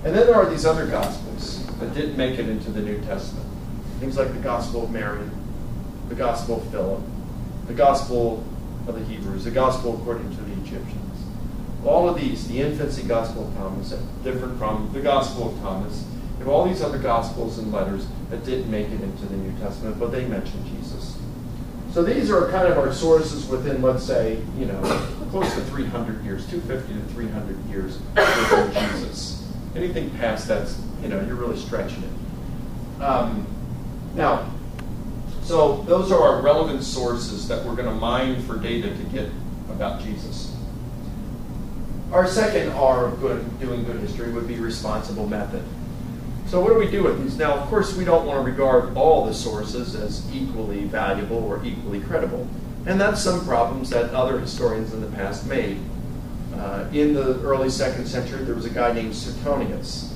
And then there are these other Gospels that didn't make it into the New Testament. Things like the Gospel of Mary, the Gospel of Philip, the Gospel of the Hebrews, the Gospel according to the Egyptians. All of these, the infancy Gospel of Thomas, different from the Gospel of Thomas, you have all these other Gospels and letters that didn't make it into the New Testament, but they mention Jesus. So these are kind of our sources within, let's say, close to 300 years, 250 to 300 years within Jesus. Anything past that's, you're really stretching it. Now, so those are our relevant sources that we're going to mine for data to get about Jesus. Our second R of doing good history would be responsible method. So what do we do with these? Now, of course, we don't want to regard all the sources as equally valuable or equally credible. And that's some problems that other historians in the past made. In the early 2nd century, there was a guy named Suetonius.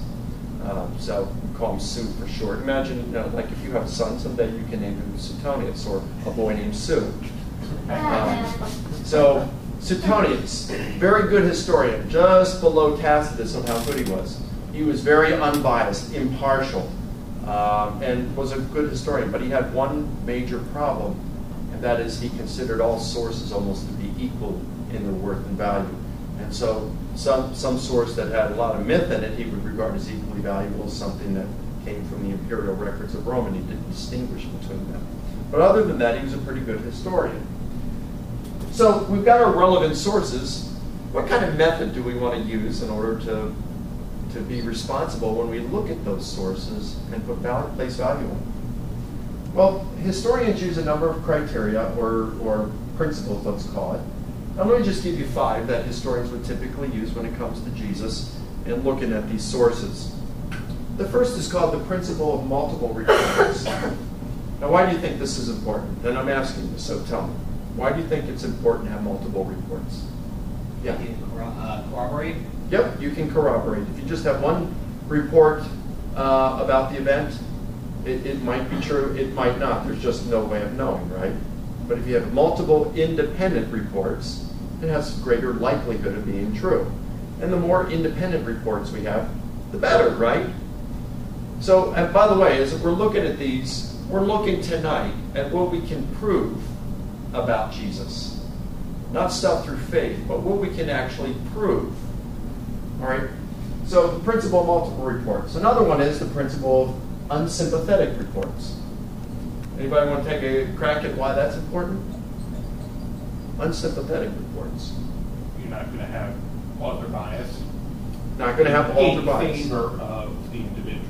So we call him Sue for short. Imagine, like if you have a son someday, you can name him Suetonius, or a boy named Sue. So Suetonius, very good historian, just below Tacitus on how good he was. He was very unbiased, impartial, and was a good historian. But he had one major problem, and that is he considered all sources almost to be equal in their worth and value. And so some source that had a lot of myth in it, he would regard as equally valuable as something that came from the imperial records of Rome, and he didn't distinguish between them. But other than that, he was a pretty good historian. So we've got our relevant sources. What kind of method do we want to use in order to be responsible when we look at those sources and place value on them? Well, historians use a number of criteria or principles, let's call it. Now, let me just give you 5 that historians would typically use when it comes to Jesus and looking at these sources. The first is called the principle of multiple reports. Now, why do you think this is important? And I'm asking you, so tell me. Why do you think it's important to have multiple reports? Yeah. You can corroborate? Yep, you can corroborate. If you just have one report about the event, it might be true, it might not. There's just no way of knowing, right? But if you have multiple independent reports, it has greater likelihood of being true. And the more independent reports we have, the better, right? So, and by the way, as we're looking at these, we're looking tonight at what we can prove about Jesus. Not stuff through faith, but what we can actually prove. All right? So the principle of multiple reports. Another one is the principle of unsympathetic reports. Anybody want to take a crack at why that's important? Unsympathetic reports. You're not going to have author bias. Not going to have author bias. In favor of the individual.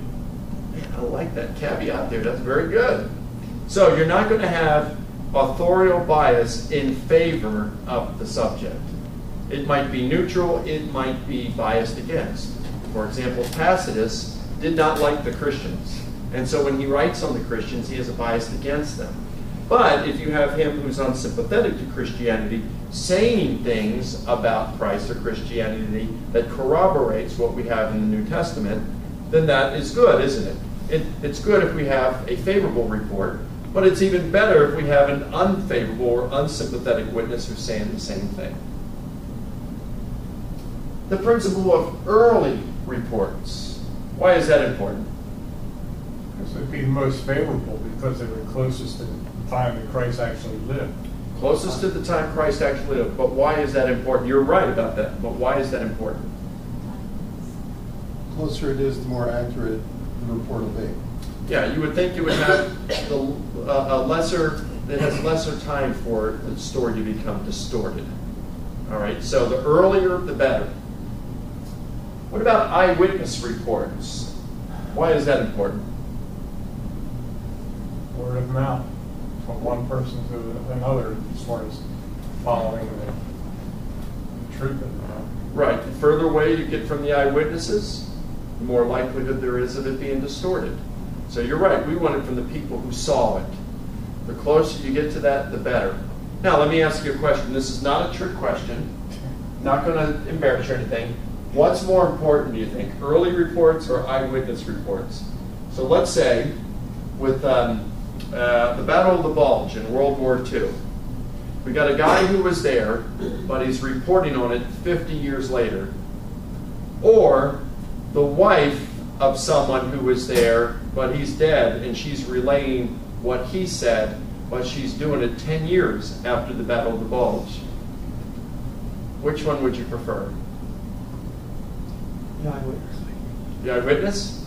Man, I like that caveat there. That's very good. So you're not going to have authorial bias in favor of the subject. It might be neutral, it might be biased against. For example, Tacitus did not like the Christians. And so when he writes on the Christians, he has a bias against them. But if you have him who's unsympathetic to Christianity saying things about Christ or Christianity that corroborates what we have in the New Testament, then that is good, isn't it? It's good if we have a favorable report, but it's even better if we have an unfavorable or unsympathetic witness who's saying the same thing. The principle of early reports. Why is that important? Because they'd be the most favorable because they were closest to the time that Christ actually lived. Closest to the time Christ actually lived. But why is that important? You're right about that, but why is that important? The closer it is, the more accurate the report will be. Yeah, you would think it would have it has lesser time for the story to become distorted. All right, so the earlier, the better. What about eyewitness reports? Why is that important? Word of mouth from one person to another as far as following the truth of the matter. Right. The further away you get from the eyewitnesses, the more likelihood there is of it being distorted. So you're right. We want it from the people who saw it. The closer you get to that, the better. Now, let me ask you a question. This is not a trick question. Not going to embarrass you or anything. What's more important, do you think? Early reports or eyewitness reports? So let's say with the Battle of the Bulge in World War II, we got a guy who was there, but he's reporting on it 50 years later. Or the wife of someone who was there, but he's dead, and she's relaying what he said, but she's doing it 10 years after the Battle of the Bulge. Which one would you prefer? The eyewitness. The eyewitness?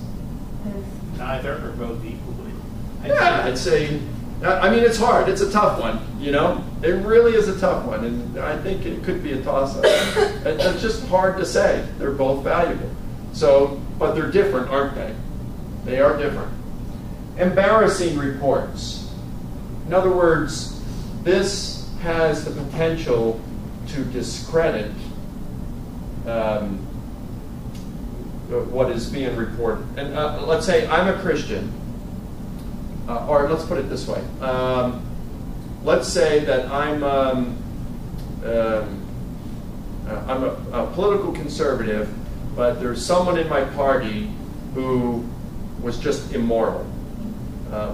Neither or both equally. Yeah, I'd say, I mean, it's hard. It's a tough one, you know? It really is a tough one, and I think it could be a toss-up. It's just hard to say. They're both valuable. So, but they're different, aren't they? They are different. Embarrassing reports. In other words, this has the potential to discredit what is being reported. And let's say I'm a Christian, or let's put it this way. Let's say that I'm a political conservative, but there's someone in my party who was just immoral,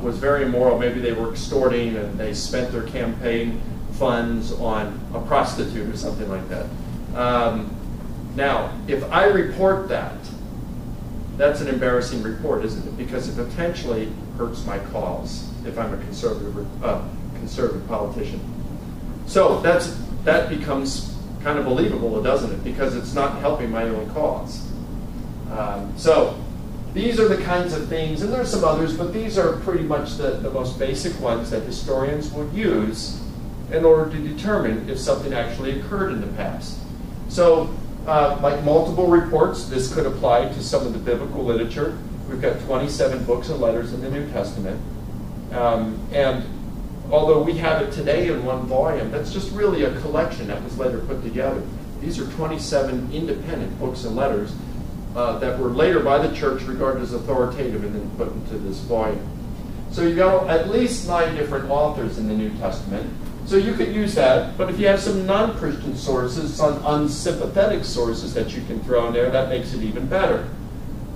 was very immoral. Maybe they were extorting and they spent their campaign funds on a prostitute or something like that. Now, if I report that, that's an embarrassing report, isn't it? Because it potentially hurts my cause if I'm a conservative politician. So that becomes kind of believable, doesn't it? Because it's not helping my own cause. So these are the kinds of things, and there's some others, but these are pretty much the most basic ones that historians would use in order to determine if something actually occurred in the past. So, like multiple reports, this could apply to some of the biblical literature. We've got 27 books and letters in the New Testament. And although we have it today in one volume, that's just really a collection that was later put together. These are 27 independent books and letters that were later by the church regarded as authoritative and then put into this volume. So you've got at least 9 different authors in the New Testament. So you could use that, but if you have some non-Christian sources, some unsympathetic sources that you can throw in there, that makes it even better.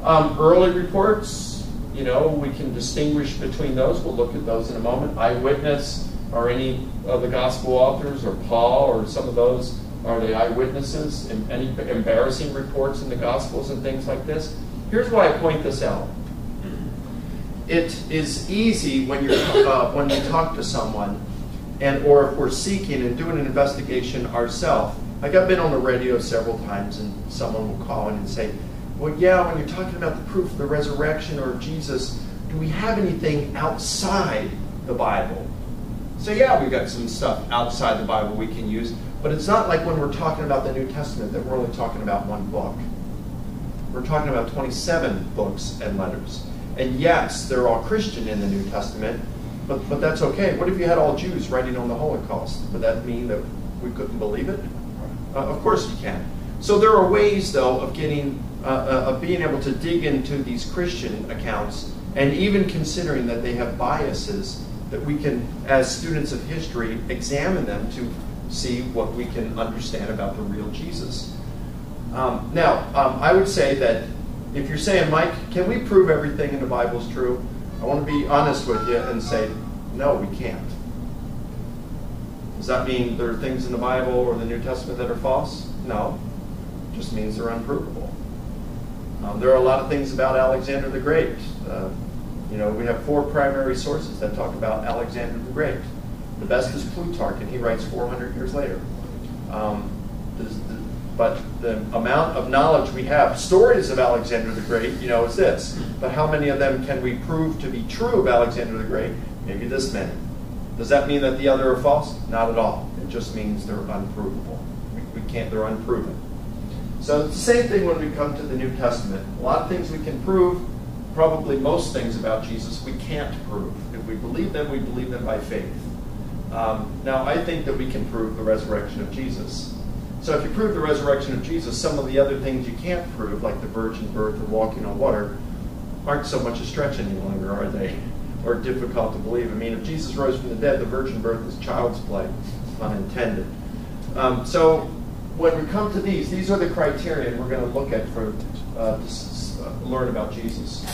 Early reports, you know, we can distinguish between those. We'll look at those in a moment. Eyewitness, are any of the gospel authors, or Paul, or some of those, are they eyewitnesses? And any embarrassing reports in the Gospels and things like this? Here's why I point this out. It is easy when you talk to someone, or if we're seeking and doing an investigation ourselves. Like I've been on the radio several times, and someone will call in and say, well, yeah, when you're talking about the proof of the resurrection or Jesus, do we have anything outside the Bible? So yeah, we've got some stuff outside the Bible we can use, but it's not like when we're talking about the New Testament that we're only talking about one book. We're talking about 27 books and letters. And yes, they're all Christian in the New Testament, but that's okay. What if you had all Jews writing on the Holocaust? Would that mean that we couldn't believe it? Of course you can. So there are ways, though, of getting, of being able to dig into these Christian accounts, and even considering that they have biases, that we can, as students of history, examine them to see what we can understand about the real Jesus. I would say that if you're saying, Mike, can we prove everything in the Bible is true? I want to be honest with you and say, no, we can't. Does that mean there are things in the Bible or the New Testament that are false? No. It just means they're unprovable. There are a lot of things about Alexander the Great. We have 4 primary sources that talk about Alexander the Great. The best is Plutarch, and he writes 400 years later. But the amount of knowledge we have, stories of Alexander the Great, is this. But how many of them can we prove to be true of Alexander the Great? Maybe this many. Does that mean that the other are false? Not at all. It just means they're unprovable. We can't, they're unproven. So it's the same thing when we come to the New Testament. A lot of things we can prove. Probably most things about Jesus we can't prove. If we believe them by faith. Now, I think that we can prove the resurrection of Jesus. So if you prove the resurrection of Jesus, some of the other things you can't prove, like the virgin birth or walking on water, aren't so much a stretch any longer, are they? Or difficult to believe. I mean, if Jesus rose from the dead, the virgin birth is child's play, unintended. So when we come to these are the criteria we're going to look at to learn about Jesus.